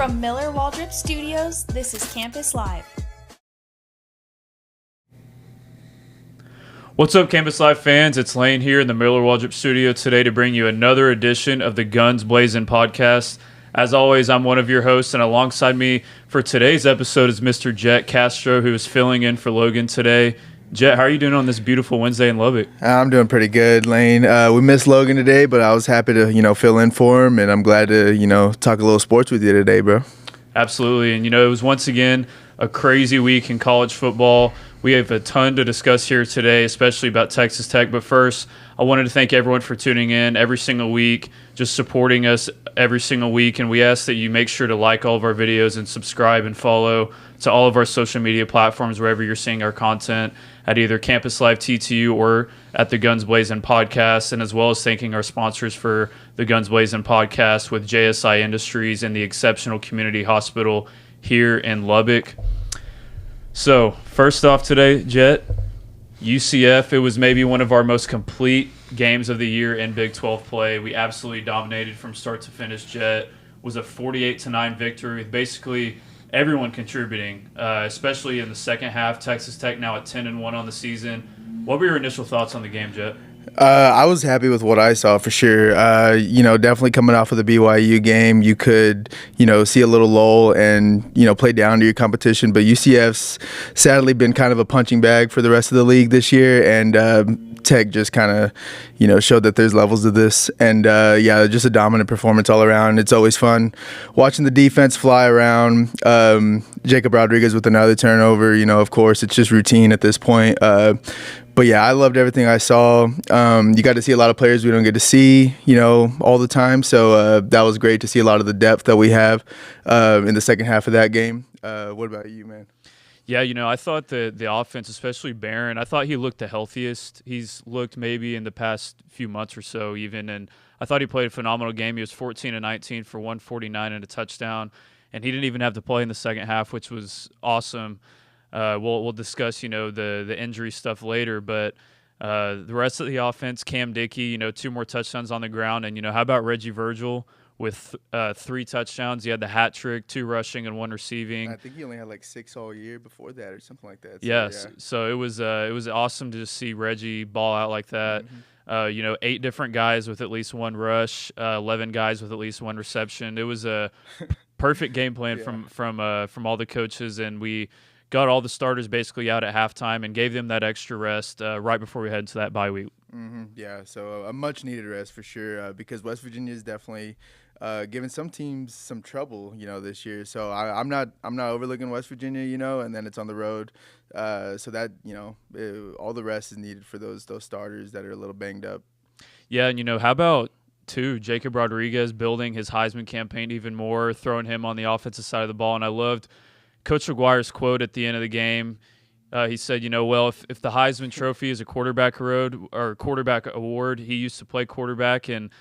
From Miller Waldrop Studios, this is Campus Live. What's up, Campus Live fans? It's Lane here in the Miller Waldrop Studio today to bring you another edition of the Guns Blazin podcast. As always, I'm one of your hosts, and alongside me for today's episode is Mr. Jett Castro, who is filling in for Logan today. Jett, how are you doing on this beautiful Wednesday in Lubbock? I'm doing pretty good, Lane. We missed Logan today, but I was happy to, fill in for him, and I'm glad to, talk a little sports with you today, bro. Absolutely. And, it was once again a crazy week in college football. We have a ton to discuss here today, especially about Texas Tech. But first, I wanted to thank everyone for tuning in every single week, just supporting us every single week. And we ask that you make sure to like all of our videos and subscribe and follow to all of our social media platforms wherever you're seeing our content at either Campus Live TTU or at the Guns Blazin podcast, and as well as thanking our sponsors for the Guns Blazin podcast with JSI Industries and the Exceptional Community Hospital here in Lubbock. So, first off today, Jett, UCF, it was maybe one of our most complete games of the year in Big 12 play. We absolutely dominated from start to finish. Jett was a 48-9 victory with basically everyone contributing, especially in the second half. Texas Tech now at 10-1 on the season. What were your initial thoughts on the game, Jett? I was happy with what I saw for sure. Definitely coming off of the BYU game, you could, see a little lull and, play down to your competition. But UCF's sadly been kind of a punching bag for the rest of the league this year. And Tech just kind of, showed that there's levels to this. And, just a dominant performance all around. It's always fun watching the defense fly around. Jacob Rodriguez with another turnover, of course, it's just routine at this point. But, yeah, I loved everything I saw. You got to see a lot of players we don't get to see, all the time. So that was great to see a lot of the depth that we have in the second half of that game. What about you, man? Yeah, I thought the offense, especially Barron, I thought he looked the healthiest he's looked maybe in the past few months or so even. And I thought he played a phenomenal game. He was 14-19 for 149 and a touchdown. And he didn't even have to play in the second half, which was awesome. We'll discuss, the injury stuff later, but the rest of the offense, Cam Dickey, 2 more touchdowns on the ground. And, how about Reggie Virgil with 3 touchdowns? He had the hat trick, 2 rushing and 1 receiving. I think he only had like 6 all year before that or something like that. So, yes. Yeah. So it was awesome to just see Reggie ball out like that. Mm-hmm. 8 different guys with at least 1 rush, 11 guys with at least 1 reception. It was a perfect game plan from all the coaches, and we got all the starters basically out at halftime and gave them that extra rest right before we head into that bye week. Mm-hmm. Yeah, so a much-needed rest for sure because West Virginia is definitely giving some teams some trouble, this year. So I'm not overlooking West Virginia, and then it's on the road. So that, all the rest is needed for those starters that are a little banged up. Yeah, and, how about Jacob Rodriguez building his Heisman campaign even more, throwing him on the offensive side of the ball, and I loved Coach McGuire's quote at the end of the game. He said, if the Heisman Trophy is a quarterback award, he used to play quarterback, and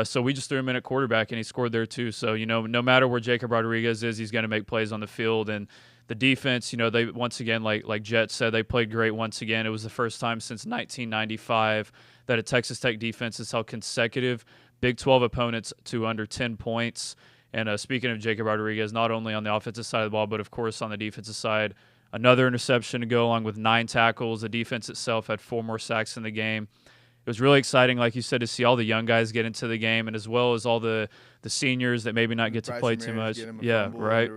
so we just threw him in at quarterback, and he scored there too. So, no matter where Jacob Rodriguez is, he's going to make plays on the field. And the defense, they once again, like Jett said, they played great once again. It was the first time since 1995 that a Texas Tech defense has held consecutive Big 12 opponents to under 10 points. And speaking of Jacob Rodriguez, not only on the offensive side of the ball, but, of course, on the defensive side, another interception to go along with 9 tackles. The defense itself had 4 more sacks in the game. It was really exciting, like you said, to see all the young guys get into the game, and as well as all the seniors that maybe not get to play too much. Yeah, right.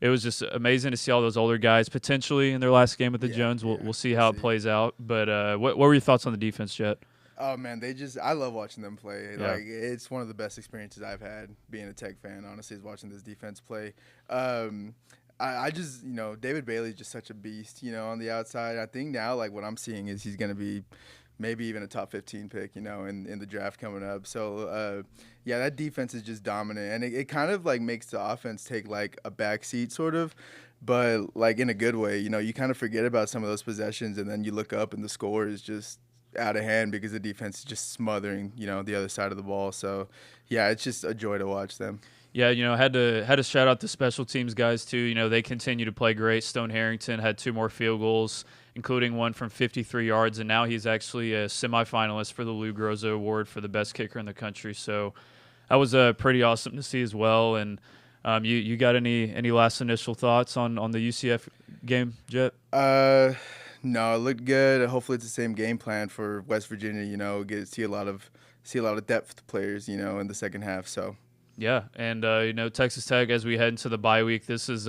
It was just amazing to see all those older guys potentially in their last game with the Jones. We'll see how it plays out. But what were your thoughts on the defense, Jett? Oh, man, I love watching them play. Yeah. Like, it's one of the best experiences I've had being a Tech fan, honestly, is watching this defense play. I just, David Bailey's just such a beast, on the outside. I think now, like, what I'm seeing is he's going to be maybe even a top 15 pick, in the draft coming up. So, that defense is just dominant. And it kind of, like, makes the offense take, like, a back seat sort of. But, like, in a good way, you kind of forget about some of those possessions, and then you look up and the score is just out of hand because the defense is just smothering, the other side of the ball. So, yeah, it's just a joy to watch them. Yeah, had to shout out the special teams guys too. They continue to play great. Stone Harrington had 2 more field goals, including one from 53 yards, and now he's actually a semifinalist for the Lou Groza Award for the best kicker in the country. So that was pretty awesome to see as well. And You got any last initial thoughts on the UCF game, Jett? No, it looked good. Hopefully, it's the same game plan for West Virginia. See a lot of depth players. In the second half. So Yeah, and Texas Tech, as we head into the bye week, this is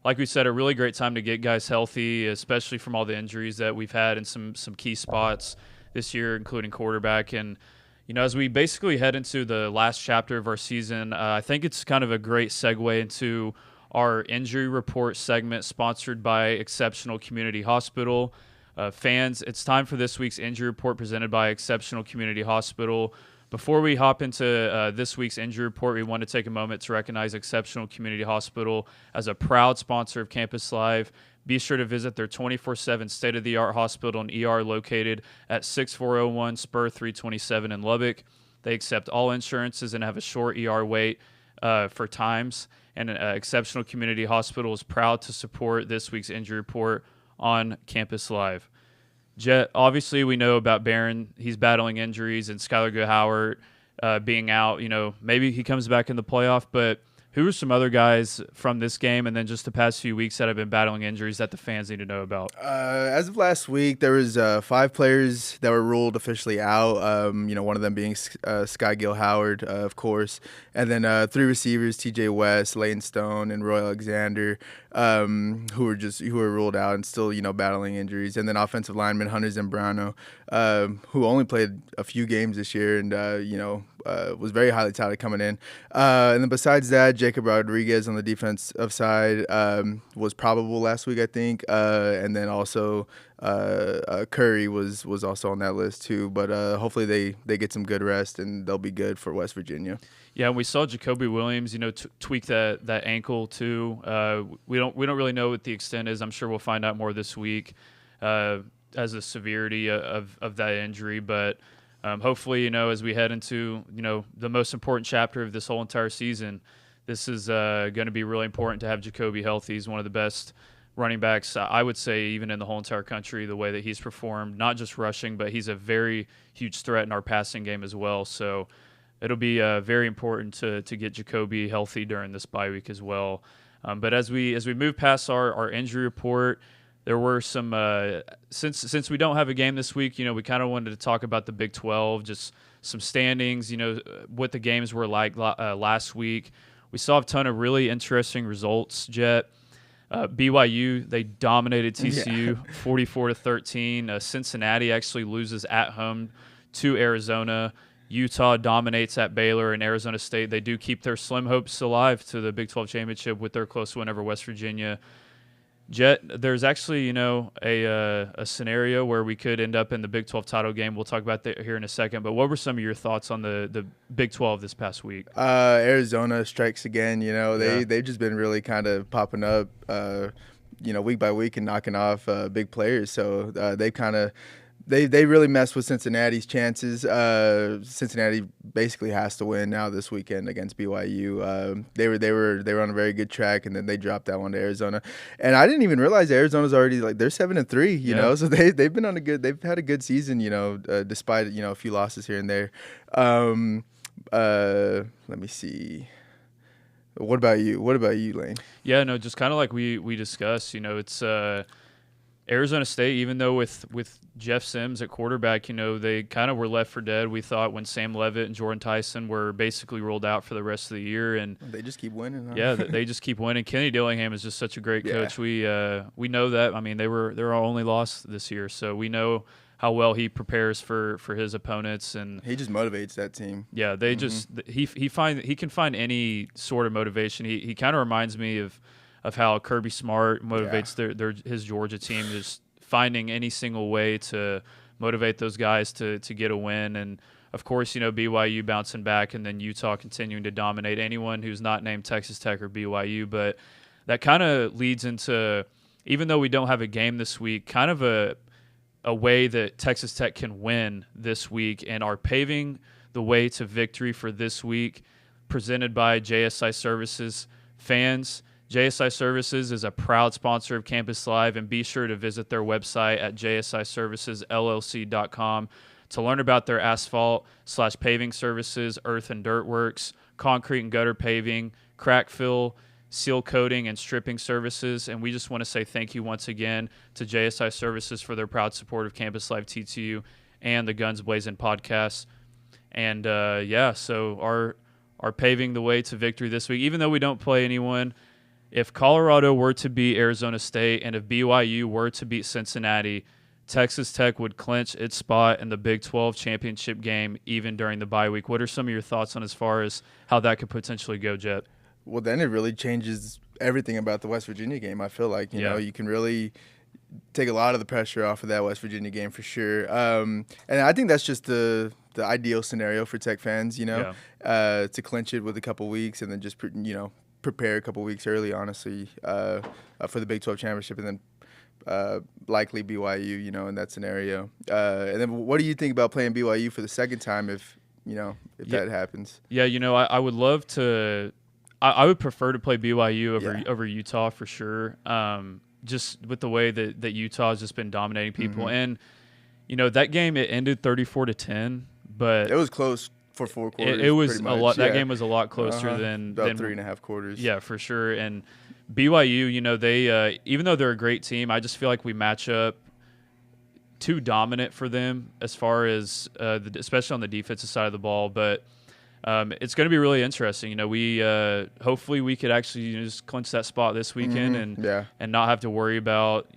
like we said, a really great time to get guys healthy, especially from all the injuries that we've had in some key spots this year, including quarterback. And as we basically head into the last chapter of our season, I think it's kind of a great segue into our injury report segment sponsored by Exceptional Community Hospital. Fans, it's time for this week's injury report presented by Exceptional Community Hospital. Before we hop into this week's injury report, we want to take a moment to recognize Exceptional Community Hospital as a proud sponsor of Campus Live. Be sure to visit their 24/7 state-of-the-art hospital and ER located at 6401 Spur 327 in Lubbock. They accept all insurances and have a short ER wait for times. And Exceptional Community Hospital is proud to support this week's injury report on Campus Live. Jett, obviously we know about Barron. He's battling injuries, and Skylar Gohauer being out. Maybe he comes back in the playoff, but who are some other guys from this game and then just the past few weeks that have been battling injuries that the fans need to know about? As of last week, there was 5 players that were ruled officially out. One of them being Sky Gill Howard, of course, and then 3 receivers: T.J. West, Lane Stone, and Roy Alexander, who were ruled out and still battling injuries. And then offensive lineman Hunter Zambrano, who only played a few games this year and was very highly touted coming in. And then besides that, Jacob Rodriguez on the defensive side was probable last week, I think. And then also Curry was also on that list too. But hopefully they get some good rest and they'll be good for West Virginia. Yeah, and we saw Jacoby Williams, tweak that ankle too. We don't really know what the extent is. I'm sure we'll find out more this week as the severity of that injury. But hopefully, as we head into the most important chapter of this whole entire season, this is going to be really important to have Jacoby healthy. He's one of the best running backs, I would say, even in the whole entire country, the way that he's performed, not just rushing, but he's a very huge threat in our passing game as well. So it'll be very important to get Jacoby healthy during this bye week as well. But as we move past our injury report, there were some since we don't have a game this week, we kind of wanted to talk about the Big 12, just some standings, what the games were like last week. We saw a ton of really interesting results, Jett. BYU, they dominated TCU 44-13. Cincinnati actually loses at home to Arizona. Utah dominates at Baylor, and Arizona State, they do keep their slim hopes alive to the Big 12 championship with their close win over West Virginia. Jett, there's actually, a scenario where we could end up in the Big 12 title game. We'll talk about that here in a second. But what were some of your thoughts on the Big 12 this past week? Arizona strikes again. They've just been really kind of popping up, week by week and knocking off big players. So they've kind of They really messed with Cincinnati's chances. Cincinnati basically has to win now this weekend against BYU. They were on a very good track, and then they dropped that one to Arizona. And I didn't even realize Arizona's already they're 7-3. You know, so they've been they've had a good season. Despite a few losses here and there. Let me see. What about you, Lane? Yeah, no, just kind of like we discussed. It's Arizona State, even though with Jeff Sims at quarterback, they kind of were left for dead. We thought when Sam Leavitt and Jordan Tyson were basically rolled out for the rest of the year, and they just keep winning. Huh? Yeah, they just keep winning. Kenny Dillingham is just such a great coach. We know that. I mean, they're our only loss this year, so we know how well he prepares for his opponents, and he just motivates that team. Yeah, they just he can find any sort of motivation. He kind of reminds me of how Kirby Smart motivates his Georgia team, just finding any single way to motivate those guys to get a win. And of course, BYU bouncing back, and then Utah continuing to dominate anyone who's not named Texas Tech or BYU. But that kind of leads into, even though we don't have a game this week, kind of a way that Texas Tech can win this week and are paving the way to victory for this week, presented by JSI Services. Fans, JSI Services is a proud sponsor of Campus Live, and be sure to visit their website at jsiservicesllc.com to learn about their asphalt/paving services, earth and dirt works, concrete and gutter paving, crack fill, seal coating, and stripping services. And we just want to say thank you once again to JSI Services for their proud support of Campus Live TTU and the Guns Blazin podcast. And so are paving the way to victory this week. Even though we don't play anyone, if Colorado were to beat Arizona State and if BYU were to beat Cincinnati, Texas Tech would clinch its spot in the Big 12 championship game even during the bye week. What are some of your thoughts on as far as how that could potentially go, Jett? Well, then it really changes everything about the West Virginia game. I feel like, you know, you can really take a lot of the pressure off of that West Virginia game for sure. And I think that's just the ideal scenario for Tech fans, you know, to clinch it with a couple weeks and then just, prepare a couple weeks early, honestly, for the Big 12 championship and then likely BYU, you know, in that scenario. And then what do you think about playing BYU for the second time if that happens? Yeah, I would love to – I would prefer to play BYU over Utah for sure, just with the way that Utah has just been dominating people. And, that game, it ended 34-10, but – It was close for 4 quarters. It was a lot. That game was a lot closer than about 3.5 quarters. Yeah, for sure. And BYU, they even though they're a great team, I just feel like we match up too dominant for them as far as especially on the defensive side of the ball. But it's going to be really interesting. We hopefully we could actually just clinch that spot this weekend and not have to worry about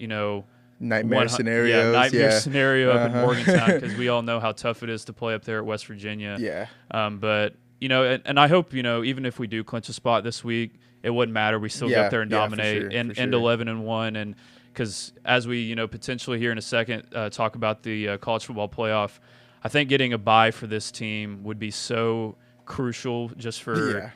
nightmare scenarios. Scenario up in Morgantown, because we all know how tough it is to play up there at West Virginia. Yeah. But and I hope even if we do clinch a spot this week, it wouldn't matter. We still get up there and dominate and end 11-1, and because as we potentially here in a second talk about the college football playoff, I think getting a bye for this team would be so crucial just for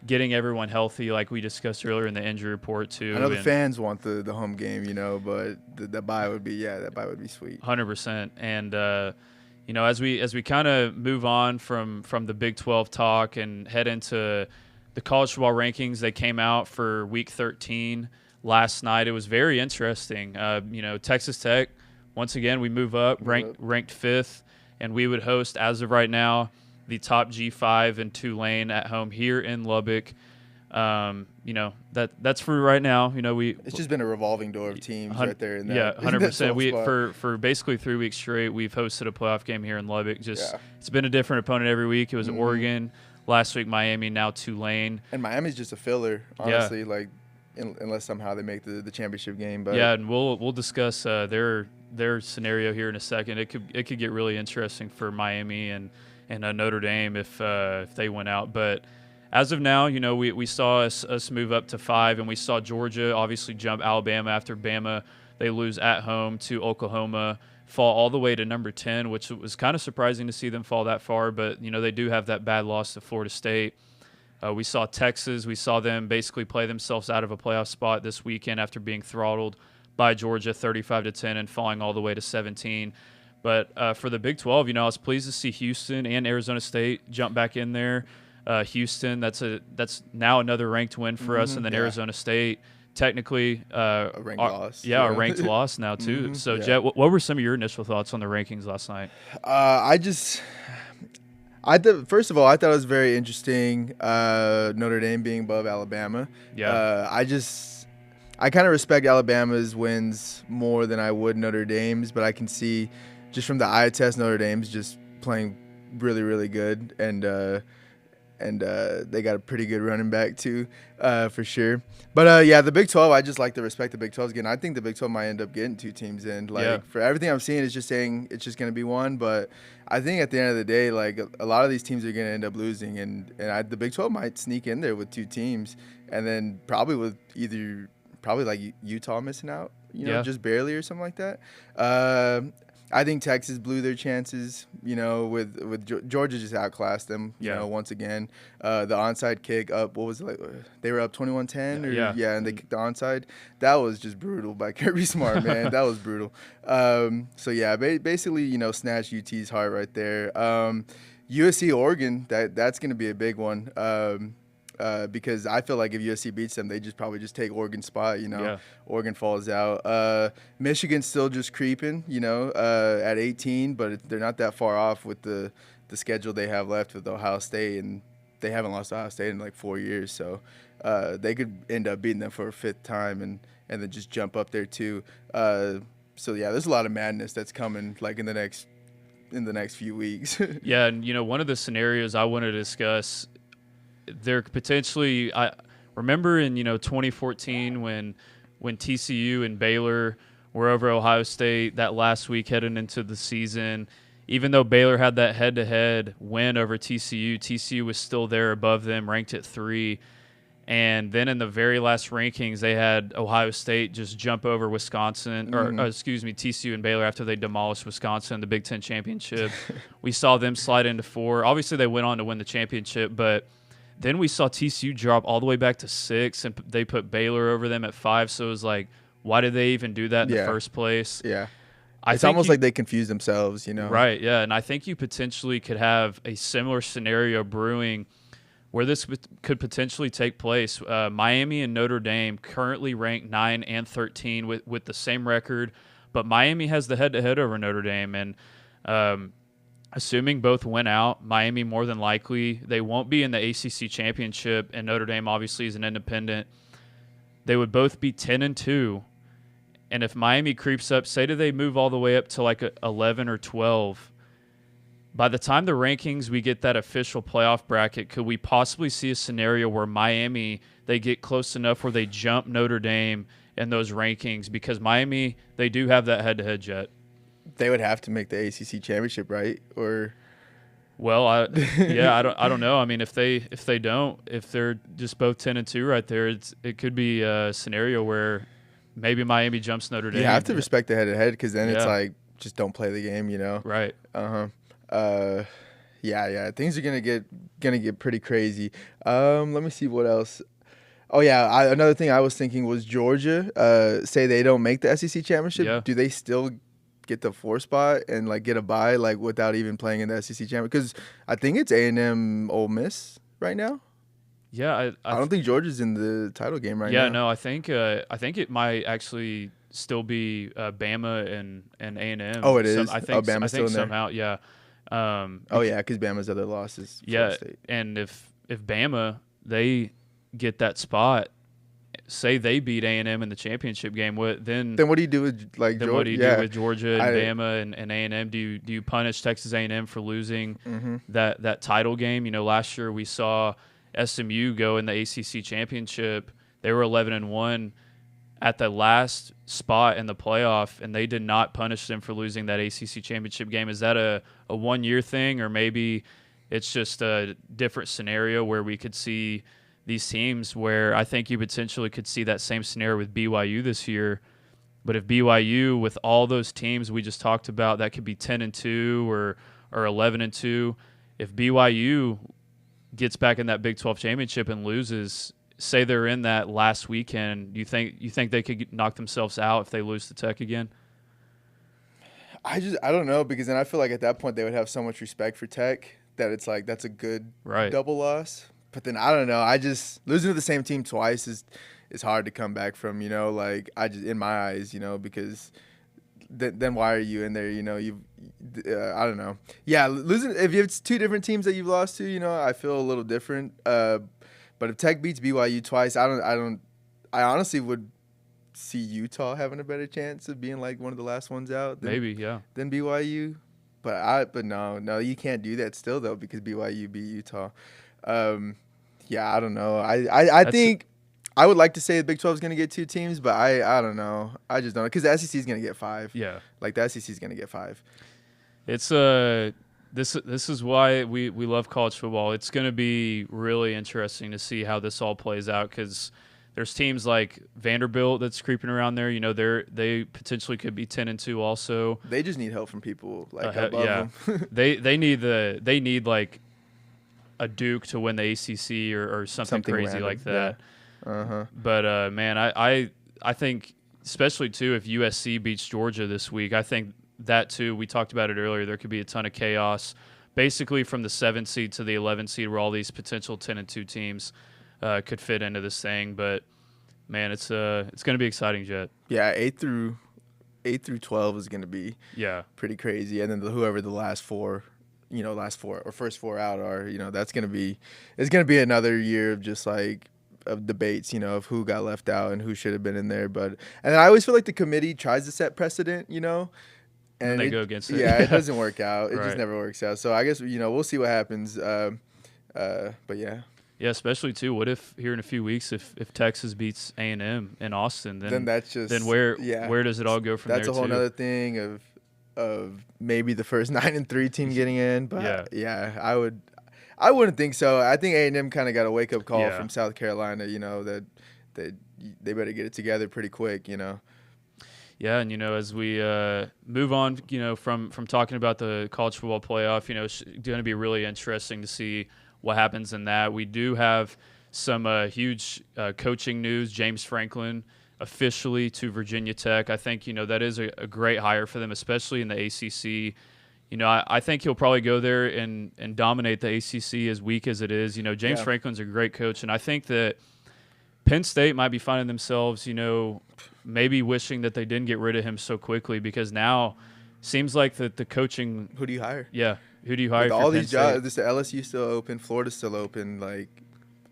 getting everyone healthy, like we discussed earlier in the injury report too. I know the fans want the home game, but the bye would be sweet. 100%. And as we kind of move on from the Big 12 talk and head into the college football rankings, they came out for Week 13 last night. It was very interesting. Texas Tech, once again, we move up, ranked 5th, and we would host, as of right now, the top G5 in Tulane at home here in Lubbock. That's for right now. It's just been a revolving door of teams right there. 100%. We for basically 3 weeks straight, we've hosted a playoff game here in Lubbock. It's been a different opponent every week. It was Oregon last week, Miami, now Tulane. And Miami's just a filler, honestly. Unless somehow they make the championship game. But and we'll discuss their scenario here in a second. It could get really interesting for Miami and Notre Dame if they went out. But as of now, we saw us move up to 5, and we saw Georgia obviously jump Alabama after Bama. They lose at home to Oklahoma, fall all the way to number 10, which was kind of surprising to see them fall that far. But, they do have that bad loss to Florida State. We saw Texas. We saw them basically play themselves out of a playoff spot this weekend after being throttled by Georgia 35-10 and falling all the way to 17. But for the Big 12, I was pleased to see Houston and Arizona State jump back in there. Houston, that's now another ranked win for us, and then Arizona State, technically a ranked loss. Yeah, a ranked loss now too. So, Jett, what were some of your initial thoughts on the rankings last night? First of all, I thought it was very interesting Notre Dame being above Alabama. Yeah. I kind of respect Alabama's wins more than I would Notre Dame's, but I can see just from the eye test, Notre Dame's just playing really, really good, and they got a pretty good running back too, for sure. But the Big 12, I just like to respect the Big 12 again. I think the Big 12 might end up getting 2 teams in. For everything I'm seeing, it's just saying it's just going to be one. But I think at the end of the day, a lot of these teams are going to end up losing, and the Big 12 might sneak in there with 2 teams, and then probably with like Utah missing out, just barely or something like that. I think Texas blew their chances, with Georgia just outclassed them, once again. The onside kick up, what was it like? They were up 21-10 and they kicked the onside. That was just brutal by Kirby Smart, man. That was brutal. Basically, snatched UT's heart right there. USC Oregon, that's going to be a big one. Because I feel like if USC beats them, they probably just take Oregon's spot, Oregon falls out. Michigan's still just creeping, at 18, but they're not that far off with the schedule they have left with Ohio State and they haven't lost to Ohio State in like 4 years, so they could end up beating them for a fifth time and then just jump up there too. So yeah, there's a lot of madness that's coming like in the next few weeks. Yeah, and one of the scenarios I want to discuss, there potentially, I remember in 2014 when TCU and Baylor were over Ohio State that last week heading into the season. Even though Baylor had that head-to-head win over TCU was still there above them, ranked at 3. And then in the very last rankings, they had Ohio State just jump over Wisconsin, or TCU and Baylor after they demolished Wisconsin in the Big Ten championship. We saw them slide into 4. Obviously, they went on to win the championship, but then we saw TCU drop all the way back to 6, and they put Baylor over them at 5. So it was like, why did they even do that in the first place? Yeah. It's almost like they confused themselves, Right, yeah. And I think you potentially could have a similar scenario brewing where this could potentially take place. Miami and Notre Dame currently ranked 9 and 13 with the same record, but Miami has the head-to-head over Notre Dame. And assuming both win out, Miami more than likely, they won't be in the ACC championship, and Notre Dame obviously is an independent. They would both be 10 and 2. And if Miami creeps up, say they move all the way up to like 11 or 12, by the time the rankings, we get that official playoff bracket, could we possibly see a scenario where Miami, they get close enough where they jump Notre Dame in those rankings? Because Miami, they do have that head-to-head, Jet. They would have to make the ACC championship, right? Or well, I don't know. I mean, if they don't, if they're just both 10 and 2 right there, it could be a scenario where maybe Miami jumps Notre Dame. You have to respect the head-to-head because then it's like just don't play the game, Right. Yeah. Things are gonna get pretty crazy. Let me see what else. Oh yeah, another thing I was thinking was Georgia. Say they don't make the SEC championship, do they still get the 4 spot and like get a bye like without even playing in the SEC championship? Because I think it's A&M Ole Miss right now. Yeah, I don't think Georgia's in the title game right now. Yeah, no, I think it might actually still be Bama and A&M. Oh, it is. I think Bama's still in there. Somehow, yeah. Because Bama's other loss is Florida State. And if Bama they get that spot, say they beat A&M in the championship game, then what do you do with like Georgia? What do you do with Georgia and Bama and A&M? Do you punish Texas A&M for losing that title game? Last year we saw SMU go in the ACC championship. They were 11-1 at the last spot in the playoff, and they did not punish them for losing that ACC championship game. Is that a 1-year thing, or maybe it's just a different scenario where we could see these teams where I think you potentially could see that same scenario with BYU this year? But if BYU, with all those teams we just talked about, that could be 10 and 2 or 11 and 2. If BYU gets back in that Big 12 championship and loses, say they're in that last weekend, you think they could knock themselves out if they lose to Tech again? I don't know, because then I feel like at that point they would have so much respect for Tech that it's like that's a good double loss. But then I don't know. I just losing to the same team twice is hard to come back from. Like I just, in my eyes, because then why are you in there? I don't know. Yeah, losing if it's 2 different teams that you've lost to, I feel a little different. But if Tech beats BYU twice, I honestly would see Utah having a better chance of being like one of the last ones out. Than BYU. But no, you can't do that still though, because BYU beat Utah. I don't know. I think I would like to say the Big 12 is going to get 2 teams, but I don't know. I just don't know, because the SEC is going to get 5. Yeah, like the SEC is going to get 5. It's this is why we love college football. It's going to be really interesting to see how this all plays out, because there's teams like Vanderbilt that's creeping around there. They potentially could be 10 and 2 also. They just need help from people like above them. they need like a Duke to win the ACC or something crazy random like that. Yeah. But man, I think especially too if USC beats Georgia this week, I think that too, we talked about it earlier, there could be a ton of chaos basically from the 7th seed to the 11th seed, where all these potential 10 and 2 teams could fit into this thing. But man, it's going to be exciting, Jet. Yeah, 8 through 12 is going to be pretty crazy, and then whoever the last 4 last four or first four out are, it's gonna be another year of just like of debates, of who got left out and who should have been in there. But and I always feel like the committee tries to set precedent, And they go against it. Yeah, it doesn't work out. It Right. just never works out. So I guess we'll see what happens. But yeah. Yeah, especially too. What if here in a few weeks, if Texas beats A&M in Austin, then that's just where does it all go from there? That's a whole other thing of maybe the first 9-3 team getting in. But yeah, I wouldn't think so. I think A&M kind of got a wake up call from South Carolina. That they better get it together pretty quick. Yeah, and as we move on, from talking about the college football playoff, it's going to be really interesting to see what happens in that. We do have some huge coaching news. James Franklin officially to Virginia Tech. I think that is a great hire for them, especially in the ACC. I think he'll probably go there and dominate the ACC as weak as it is. James Franklin's a great coach, and I think that Penn State might be finding themselves, maybe wishing that they didn't get rid of him so quickly, because now seems like that the coaching. Who do you hire? Yeah, who do you hire? With for all Penn these State? jobs, the LSU still open, Florida's still open. Like,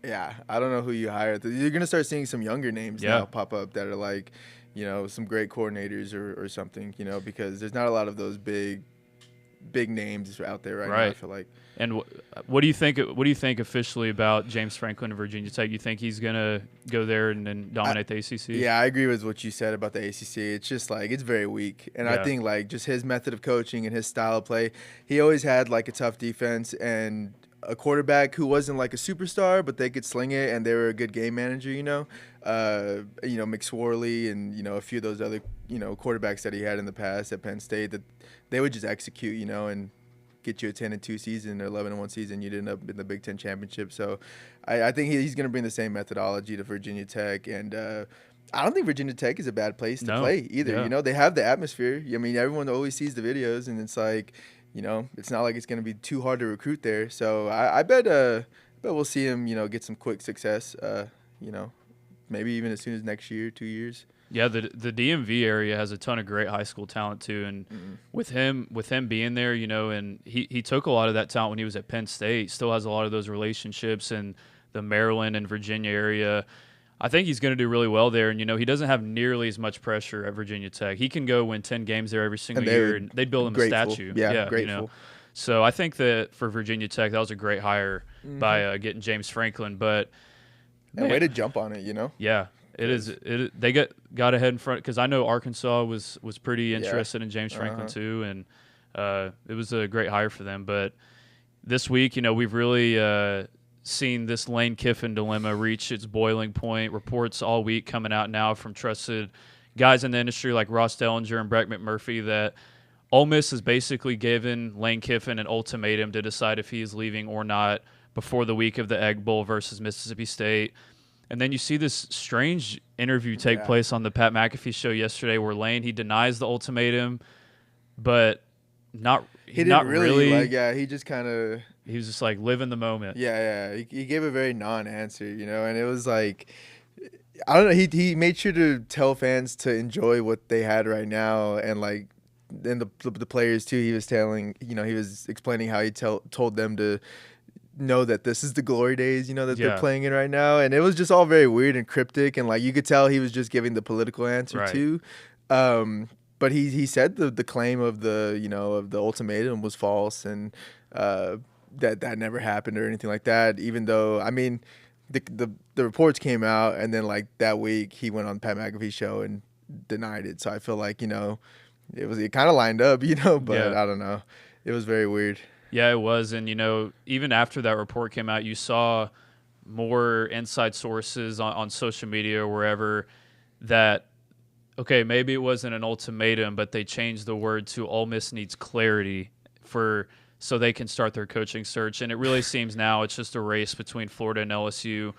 yeah, I don't know who you hire. You're gonna start seeing some younger names now pop up that are like, some great coordinators or something. Because there's not a lot of those big names out there right now. I feel like. And what do you think? What do you think officially about James Franklin and Virginia Tech? You think he's gonna go there and then dominate the ACC? Yeah, I agree with what you said about the ACC. It's just like it's very weak, and I think like just his method of coaching and his style of play. He always had like a tough defense and a quarterback who wasn't like a superstar, but they could sling it, and they were a good game manager. McSorley and a few of those other quarterbacks that he had in the past at Penn State, that they would just execute, and get you a 10-2 season or 11-1 season. You'd end up in the Big Ten championship. So I think he's going to bring the same methodology to Virginia Tech. And I don't think Virginia Tech is a bad place to play either. Yeah. They have the atmosphere. I mean, everyone always sees the videos, and it's like, it's not like it's going to be too hard to recruit there. So I bet we'll see him, get some quick success, maybe even as soon as next year, 2 years. Yeah, the DMV area has a ton of great high school talent too, and with him being there, and he took a lot of that talent when he was at Penn State. Still has a lot of those relationships in the Maryland and Virginia area. I think he's going to do really well there, and he doesn't have nearly as much pressure at Virginia Tech. He can go win 10 games there every single year, and they'd build him a statue. Yeah, grateful. So I think that for Virginia Tech, that was a great hire by getting James Franklin. But and way to jump on it, Yeah. It is. They got ahead in front, because I know Arkansas was pretty interested in James Franklin too, and it was a great hire for them. But this week, we've really seen this Lane Kiffin dilemma reach its boiling point. Reports all week coming out now from trusted guys in the industry like Ross Dellinger and Brett McMurphy that Ole Miss has basically given Lane Kiffin an ultimatum to decide if he is leaving or not before the week of the Egg Bowl versus Mississippi State. And then you see this strange interview take place on the Pat McAfee show yesterday where Lane, he denies the ultimatum, but he didn't really. He just kind of. He was just like, live in the moment. Yeah. He gave a very non-answer, and it was like, I don't know. He made sure to tell fans to enjoy what they had right now, and like, and the players too. He was telling, he was explaining how he told them to know that this is the glory days, that they're playing in right now, and it was just all very weird and cryptic, and like you could tell he was just giving the political answer too. But he said the claim of the ultimatum was false, and that never happened or anything like that. Even though, I mean, the reports came out, and then like that week he went on Pat McAfee's show and denied it. So I feel like it kind of lined up, but I don't know. It was very weird. Yeah, it was. And, even after that report came out, you saw more inside sources on social media or wherever that, okay, maybe it wasn't an ultimatum, but they changed the word to Ole Miss needs clarity so they can start their coaching search. And it really seems now it's just a race between Florida and LSU.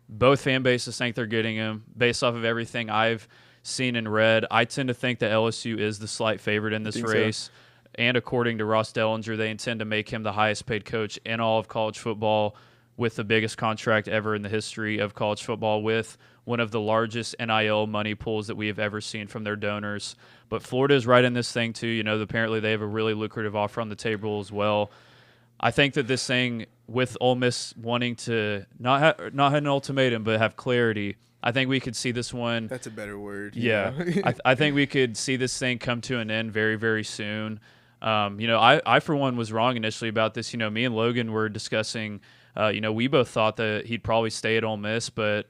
Both fan bases think they're getting him. Based off of everything I've seen and read, I tend to think that LSU is the slight favorite in this race. So. And according to Ross Dellinger, they intend to make him the highest paid coach in all of college football, with the biggest contract ever in the history of college football, with one of the largest NIL money pools that we have ever seen from their donors. But Florida is right in this thing too. Apparently they have a really lucrative offer on the table as well. I think that this thing with Ole Miss wanting to not have an ultimatum but have clarity, I think we could see this one. That's a better word. Yeah, I think we could see this thing come to an end very, very soon. I for one was wrong initially about this. Me and Logan were discussing. We both thought that he'd probably stay at Ole Miss, but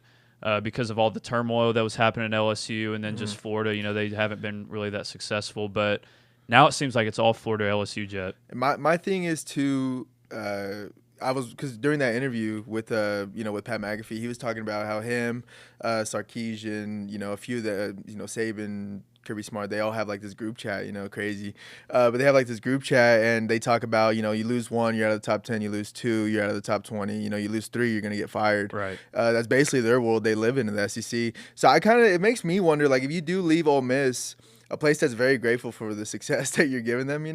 because of all the turmoil that was happening at LSU and then just Florida, they haven't been really that successful. But now it seems like it's all Florida LSU, Jett. My thing is to because during that interview with with Pat McAfee, he was talking about how him, Sarkisian, a few of the Saban, Kirby Smart, they all have like this group chat, crazy. But they have like this group chat and they talk about, you lose one, you're out of the top 10, you lose two, you're out of the top 20, you lose three, you're going to get fired. Right. That's basically their world they live in the SEC. So it makes me wonder, like, if you do leave Ole Miss, a place that's very grateful for the success that you're giving them,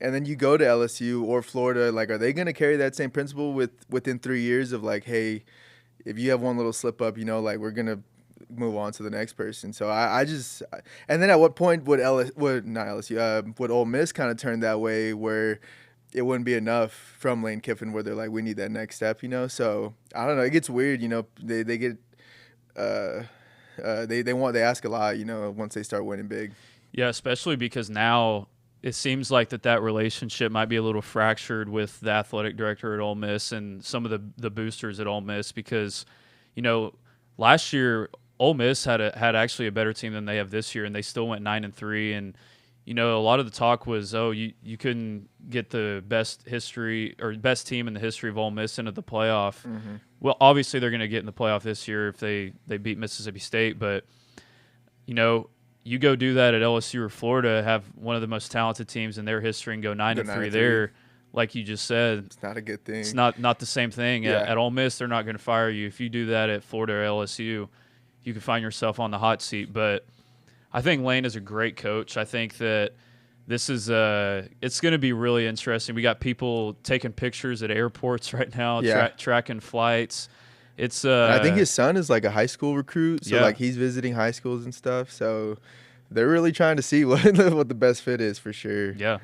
and then you go to LSU or Florida, like, are they going to carry that same principle within 3 years of like, hey, if you have one little slip up, like, we're going to move on to the next person. So and then at what point would Ole Miss kind of turn that way where it wouldn't be enough from Lane Kiffin where they're like, we need that next step, So I don't know. It gets weird, they get they ask a lot, once they start winning big. Yeah, especially because now it seems like that relationship might be a little fractured with the athletic director at Ole Miss and some of the boosters at Ole Miss because, last year Ole Miss had actually a better team than they have this year, and they still went 9-3. And a lot of the talk was, you couldn't get the best team in the history of Ole Miss into the playoff. Mm-hmm. Well, obviously they're going to get in the playoff this year if they beat Mississippi State, but you go do that at LSU or Florida, have one of the most talented teams in their history, and go 9-3 there. Like you just said, it's not a good thing. It's not the same thing. Yeah. At Ole Miss, they're not going to fire you. If you do that at Florida or LSU, you can find yourself on the hot seat. But I think Lane is a great coach. I think that this is it's going to be really interesting. We got people taking pictures at airports right now, tracking flights. It's I think his son is like a high school recruit, so like he's visiting high schools and stuff. So they're really trying to see what the best fit is for sure. Yeah.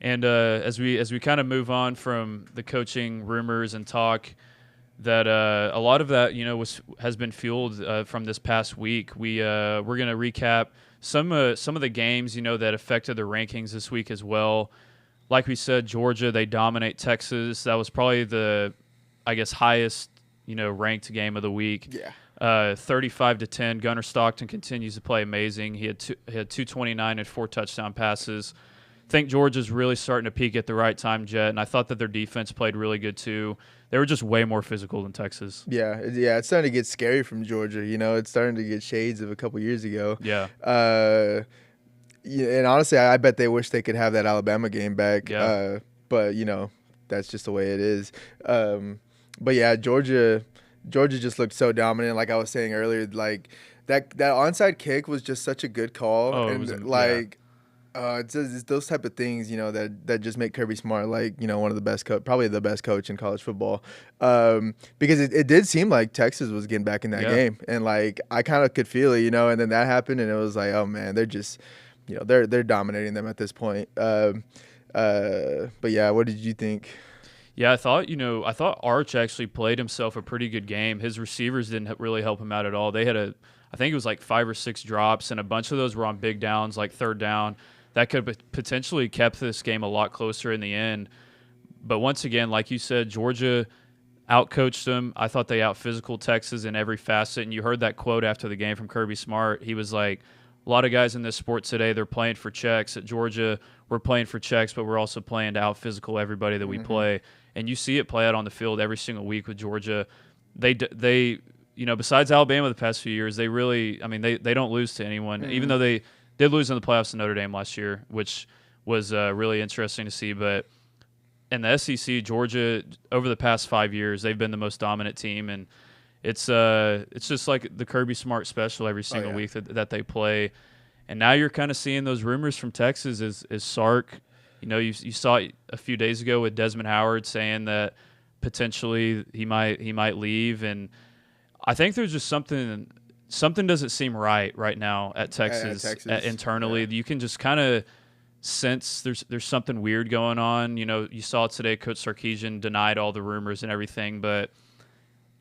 And as we kind of move on from the coaching rumors and talk, that a lot of that has been fueled from this past week. We're going to recap some of the games that affected the rankings this week as well. Like we said, Georgia, they dominate Texas. That was probably the highest ranked game of the week. Yeah. 35-10. Gunnar Stockton continues to play amazing. He had 229 and 4 touchdown passes. I think Georgia's really starting to peak at the right time, Jett, and I thought that their defense played really good too. They were just way more physical than Texas. Yeah, it's starting to get scary from Georgia. It's starting to get shades of a couple years ago. Yeah. And honestly, I bet they wish they could have that Alabama game back. Yeah. But that's just the way it is. But yeah, Georgia just looked so dominant. Like I was saying earlier, like that onside kick was just such a good call. Oh, and it's those type of things, that just make Kirby Smart like, one of the best probably the best coach in college football. Because it did seem like Texas was getting back in that game, and like I kind of could feel it, and then that happened, and it was like, oh man, they're just, they're dominating them at this point. But yeah, what did you think? Yeah, I thought Arch actually played himself a pretty good game. His receivers didn't really help him out at all. They had I think it was like 5 or 6 drops, and a bunch of those were on big downs, like third down. That could have potentially kept this game a lot closer in the end. But once again, like you said, Georgia outcoached them. I thought they out-physical Texas in every facet. And you heard that quote after the game from Kirby Smart. He was like, a lot of guys in this sport today, they're playing for checks. At Georgia, we're playing for checks, but we're also playing to out-physical everybody that we play. And you see it play out on the field every single week with Georgia. They besides Alabama the past few years, they really, they don't lose to anyone, even though they did lose in the playoffs to Notre Dame last year, which was really interesting to see. But in the SEC, Georgia, over the past 5 years, they've been the most dominant team, and it's just like the Kirby Smart special every single week that they play. And now you're kind of seeing those rumors from Texas is Sark. You saw it a few days ago with Desmond Howard saying that potentially he might leave, and I think there's just something doesn't seem right now at Texas, internally. Yeah. You can just kind of sense there's something weird going on. You saw today Coach Sarkisian denied all the rumors and everything, but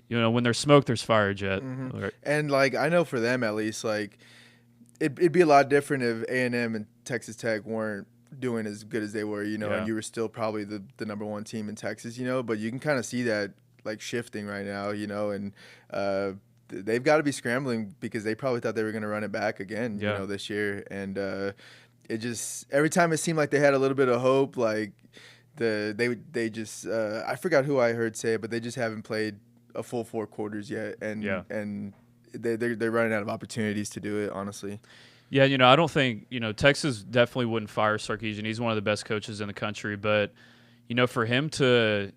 when there's smoke, there's fire, Jet. Mm-hmm. And I know for them at least, it'd be a lot different if A&M and Texas Tech weren't doing as good as they were, and you were still probably the number one team in Texas, but you can kind of see that shifting right now, and they've got to be scrambling because they probably thought they were going to run it back again, this year. And it just, every time it seemed like they had a little bit of hope, they just I forgot who I heard say it, but they just haven't played a full 4 quarters yet, and they're running out of opportunities to do it, honestly. Yeah, I don't think Texas definitely wouldn't fire Sarkisian. He's one of the best coaches in the country, but for him to,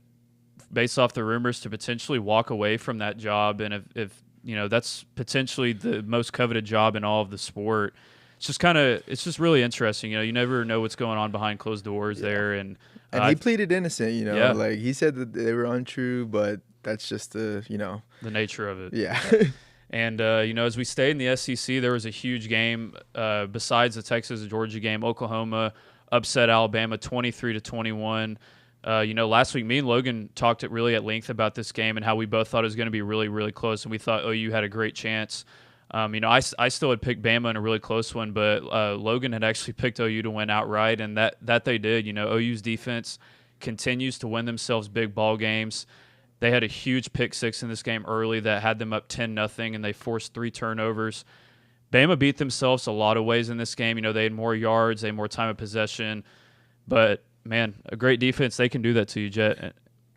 based off the rumors, to potentially walk away from that job, and if that's potentially the most coveted job in all of the sport, it's just really interesting. You never know what's going on behind closed doors there, and he pleaded innocent. He said that they were untrue, but that's just the nature of it. Yeah. And as we stayed in the SEC, there was a huge game besides the Texas-Georgia game. Oklahoma upset Alabama 23-21. Last week, me and Logan talked at length about this game and how we both thought it was going to be really, really close, and we thought OU had a great chance. I still had picked Bama in a really close one, but Logan had actually picked OU to win outright, and that they did. OU's defense continues to win themselves big ball games. They had a huge pick six in this game early that had them up 10-0, and they forced 3 turnovers. Bama beat themselves a lot of ways in this game. They had more yards, they had more time of possession, but man, a great defense, they can do that to you, Jet.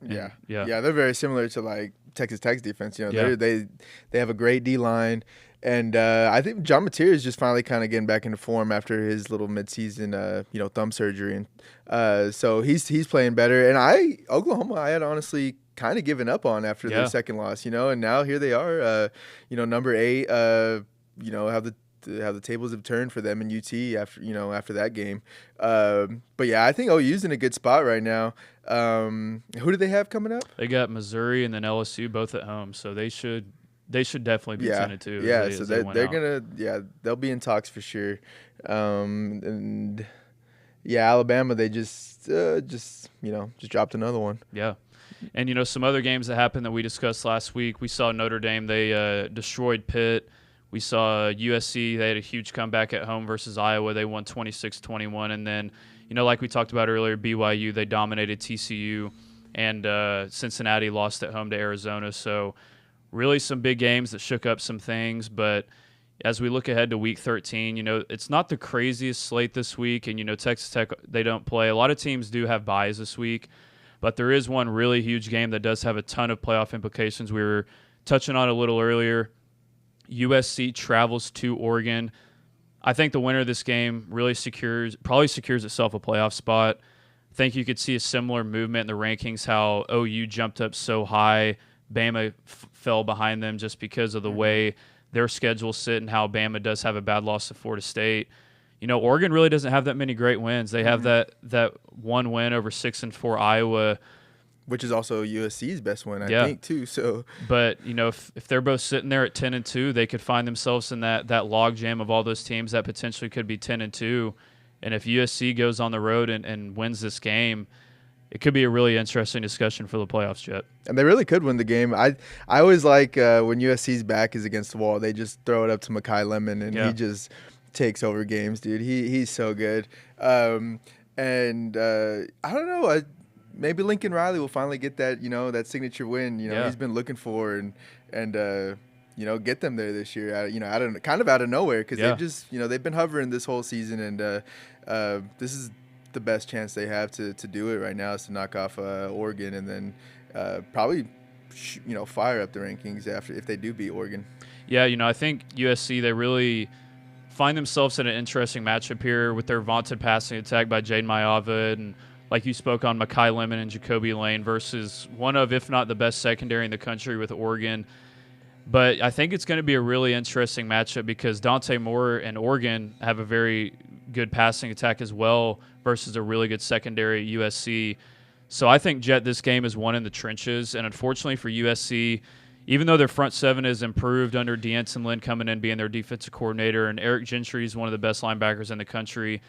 Yeah, they're very similar to Texas Tech's defense. They have a great D line, and I think John Mateer is just finally kind of getting back into form after his little midseason thumb surgery, and so he's playing better. And Oklahoma, I had honestly kind of given up on after their second loss, and now here they are, number 8, have the tables have turned for them in UT after that game. But yeah, I think OU's in a good spot right now. Who do they have coming up? They got Missouri and then LSU both at home, so they should definitely be 10-2. Yeah, so they're gonna they'll be in talks for sure. And Alabama, they just dropped another one. Yeah. And, some other games that happened that we discussed last week, we saw Notre Dame, they destroyed Pitt. We saw USC, they had a huge comeback at home versus Iowa. They won 26-21. And then, like we talked about earlier, BYU, they dominated TCU. And Cincinnati lost at home to Arizona. So really some big games that shook up some things. But as we look ahead to Week 13, it's not the craziest slate this week. And, Texas Tech, they don't play. A lot of teams do have byes this week. But there is one really huge game that does have a ton of playoff implications. We were touching on it a little earlier. USC travels to Oregon. I think the winner of this game really probably secures itself a playoff spot. I think you could see a similar movement in the rankings, how OU jumped up so high. Bama fell behind them just because of the way their schedules sit and how Bama does have a bad loss to Florida State. Oregon really doesn't have that many great wins. They have that one win over 6-4 Iowa, which is also USC's best win, I think, too. So, but if they're both sitting there at 10-2, they could find themselves in that log jam of all those teams that potentially could be 10-2. And if USC goes on the road and wins this game, it could be a really interesting discussion for the playoffs, Jet. And they really could win the game. I always like when USC's back is against the wall, they just throw it up to Mekhi Lemon, and he just takes over games, dude. He's so good. And I don't know. Maybe Lincoln Riley will finally get that, that signature win. He's been looking for and get them there this year. Out of nowhere, because they've been hovering this whole season, and this is the best chance they have to do it right now is to knock off Oregon, and then probably fire up the rankings if they do beat Oregon. Yeah, I think USC, they really find themselves in an interesting matchup here with their vaunted passing attack by Jaden Mayava and, like you spoke on, Mekhi Lemon and Jacoby Lane versus one of, if not the best secondary in the country with Oregon. But I think it's going to be a really interesting matchup because Dante Moore and Oregon have a very good passing attack as well versus a really good secondary at USC. So I think, Jet, this game is won in the trenches. And unfortunately for USC, even though their front seven has improved under D'Anton Lynn coming in being their defensive coordinator, and Eric Gentry is one of the best linebackers in the country,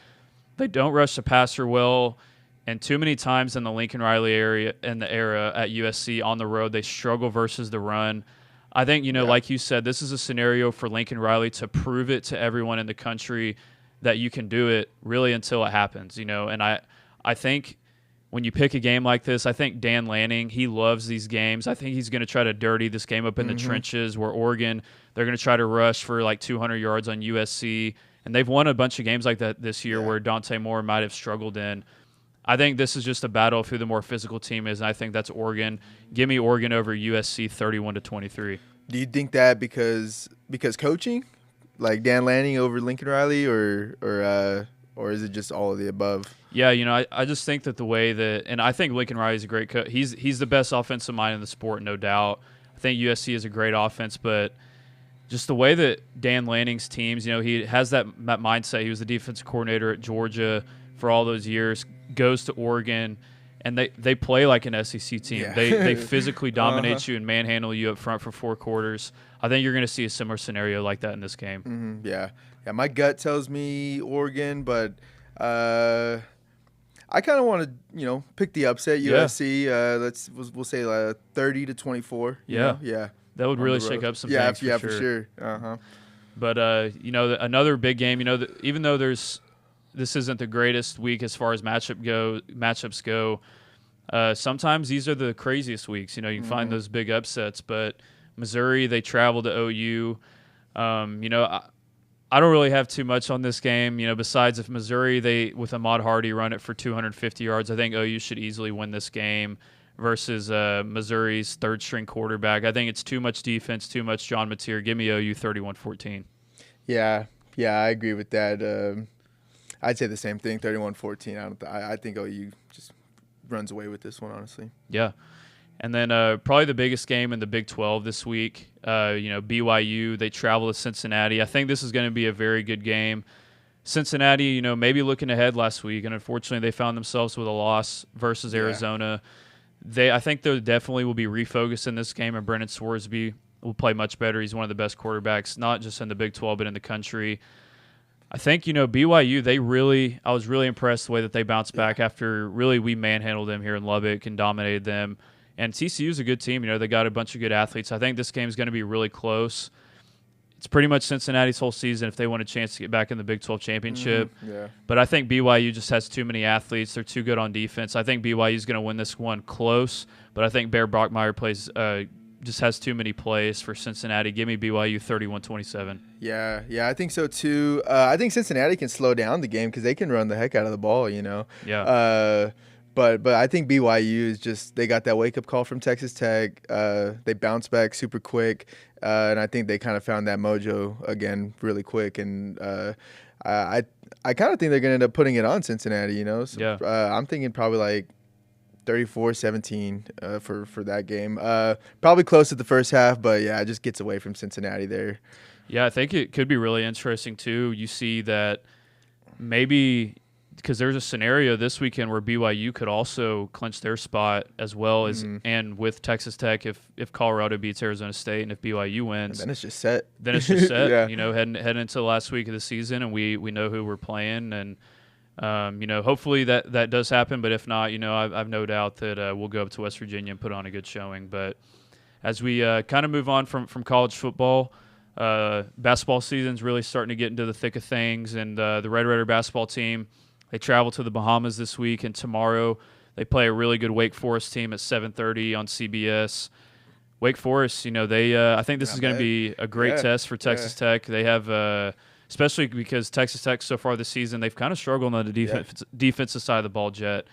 They don't rush the passer well, and too many times in the Lincoln Riley era at USC on the road, they struggle versus the run. I think, like you said, this is a scenario for Lincoln Riley to prove it to everyone in the country that you can do it really until it happens, and I think when you pick a game like this, I think Dan Lanning, he loves these games. I think he's going to try to dirty this game up in the trenches where Oregon, they're going to try to rush for like 200 yards on USC. And they've won a bunch of games like that this year where Dante Moore might have struggled in. I think this is just a battle of who the more physical team is, and I think that's Oregon. Give me Oregon over USC 31-23. Do you think that because coaching, like Dan Lanning over Lincoln Riley, or is it just all of the above? Yeah, I just think that the way that – and I think Lincoln Riley's a great coach. He's the best offensive mind in the sport, no doubt. I think USC is a great offense, but just the way that Dan Lanning's teams, he has that mindset. He was the defensive coordinator at Georgia for all those years, goes to Oregon, and they play like an SEC team. Yeah. They physically dominate you and manhandle you up front for 4 quarters. I think you're going to see a similar scenario like that in this game. Mm-hmm. Yeah. My gut tells me Oregon, but I kind of want to pick the upset USC. We'll say 30-24. Yeah. That would really shake up some things. For sure. Uh-huh. But another big game. Even though this isn't the greatest week as far as matchups go. Sometimes these are the craziest weeks. You can find those big upsets. But Missouri, they travel to OU. I don't really have too much on this game. Besides if Missouri, they with Ahmad Hardy run it for 250 yards, I think OU should easily win this game versus Missouri's third-string quarterback. I think it's too much defense, too much John Mateer. Give me OU 31-14. Yeah, I agree with that. I'd say the same thing, 31-14. I think OU just runs away with this one, honestly. Yeah. And then probably the biggest game in the Big 12 this week, BYU, they travel to Cincinnati. I think this is going to be a very good game. Cincinnati, maybe looking ahead last week, and unfortunately they found themselves with a loss versus Arizona. I think they definitely will be refocused in this game, and Brennan Swarsby will play much better. He's one of the best quarterbacks, not just in the Big 12, but in the country. I think, BYU, I was really impressed the way that they bounced back after really we manhandled them here in Lubbock and dominated them. And TCU is a good team. They got a bunch of good athletes. I think this game is going to be really close. It's pretty much Cincinnati's whole season if they want a chance to get back in the Big 12 championship. Yeah. But I think BYU just has too many athletes. They're too good on defense. I think BYU is going to win this one close. But I think Bear Brockmeyer just has too many plays for Cincinnati. Give me BYU 31-27. Yeah, I think so too. I think Cincinnati can slow down the game because they can run the heck out of the ball, Yeah. But I think BYU is just, they got that wake-up call from Texas Tech. They bounced back super quick, and I think they kind of found that mojo again really quick. And I kind of think they're going to end up putting it on Cincinnati, So, yeah. I'm thinking probably like 34-17 for that game. Probably close at the first half, but, yeah, it just gets away from Cincinnati there. Yeah, I think it could be really interesting, too. You see that maybe – because there's a scenario this weekend where BYU could also clinch their spot as well as and with Texas Tech if Colorado beats Arizona State and if BYU wins. And then it's just set. Yeah. Heading into the last week of the season, and we know who we're playing. And, hopefully that does happen. But if not, I've no doubt that we'll go up to West Virginia and put on a good showing. But as we kind of move on from college football, basketball season's really starting to get into the thick of things. And the Red Raider basketball team, they travel to the Bahamas this week, and tomorrow they play a really good Wake Forest team at 7:30 on CBS. Wake Forest, I think this is going to be a great test for Texas Tech. They have, especially because Texas Tech so far this season, they've kind of struggled on the defensive side of the ball, Jet.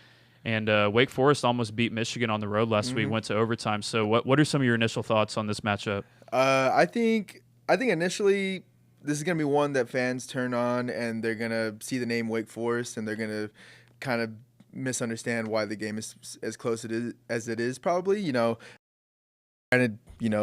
And Wake Forest almost beat Michigan on the road last week, went to overtime. So what are some of your initial thoughts on this matchup? I think initially – this is going to be one that fans turn on and they're going to see the name Wake Forest and they're going to kind of misunderstand why the game is as close as it is probably, Granted,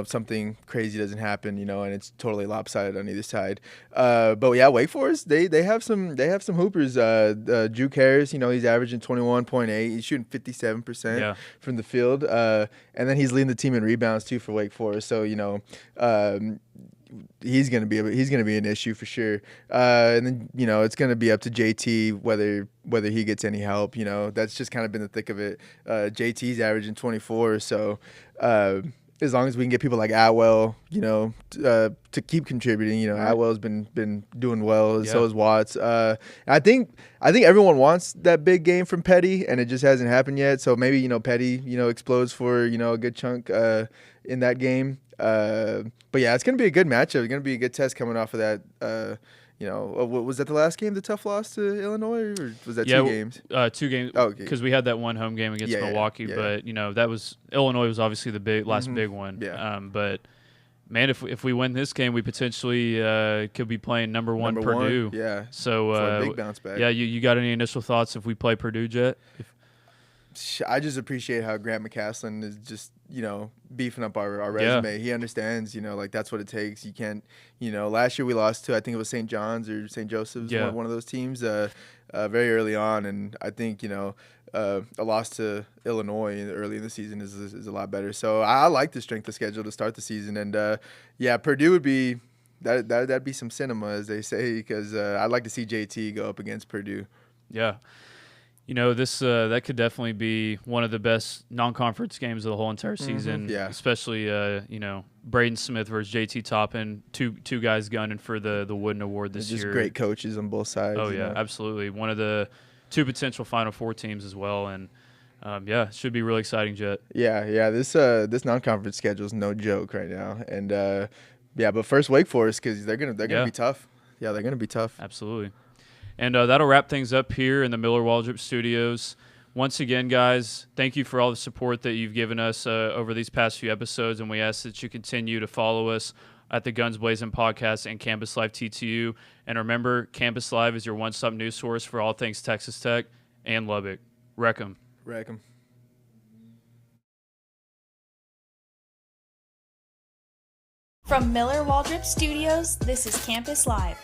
something crazy doesn't happen, and it's totally lopsided on either side. But yeah, Wake Forest, they have some hoopers. Drew Harris, he's averaging 21.8. He's shooting 57% from the field. And then he's leading the team in rebounds too for Wake Forest. So, he's gonna be an issue for sure. And then it's gonna be up to JT whether he gets any help. That's just kind of been the thick of it. JT's averaging 24, so. As long as we can get people like Atwell, to keep contributing, Right. Atwell's been doing well, Yeah. so has Watts. I think everyone wants that big game from Petty, and it just hasn't happened yet. So maybe Petty, explodes for a good chunk in that game. But yeah, it's gonna be a good matchup. It's gonna be a good test coming off of that. Was that the last game, the tough loss to Illinois, or was that 2 games? 2 games. Oh, okay. Because we had that one home game against Milwaukee, but that was Illinois was obviously the last big one. Yeah. But man, if we win this game, we potentially could be playing number one Purdue. Yeah. So for a big bounce back. Yeah, you got any initial thoughts if we play Purdue, Jett? I just appreciate how Grant McCaslin is just, beefing up our resume. He understands, like that's what it takes. You can't, last year we lost to, I think it was St. John's or St. Joseph's, one of those teams very early on. And I think, a loss to Illinois early in the season is a lot better. So I like the strength of schedule to start the season. And Purdue would be, that'd be some cinema, as they say, because I'd like to see JT go up against Purdue. Yeah. This that could definitely be one of the best non-conference games of the whole entire season. Yeah. Especially, Braden Smith versus JT Toppin, two guys gunning for the Wooden Award this year. Just great coaches on both sides. Oh, yeah, absolutely. One of the 2 potential Final Four teams as well. And, it should be really exciting, Jett. Yeah. This non-conference schedule is no joke right now. And, but first Wake Forest, because they're gonna be tough. Yeah, they're going to be tough. Absolutely. And that'll wrap things up here in the Miller Waldrop Studios. Once again, guys, thank you for all the support that you've given us over these past few episodes, and we ask that you continue to follow us at the Guns Blazin podcast and Campus Live TTU. And remember, Campus Live is your one-stop news source for all things Texas Tech and Lubbock. Wreck 'em. Wreck 'em. From Miller Waldrop Studios, this is Campus Live.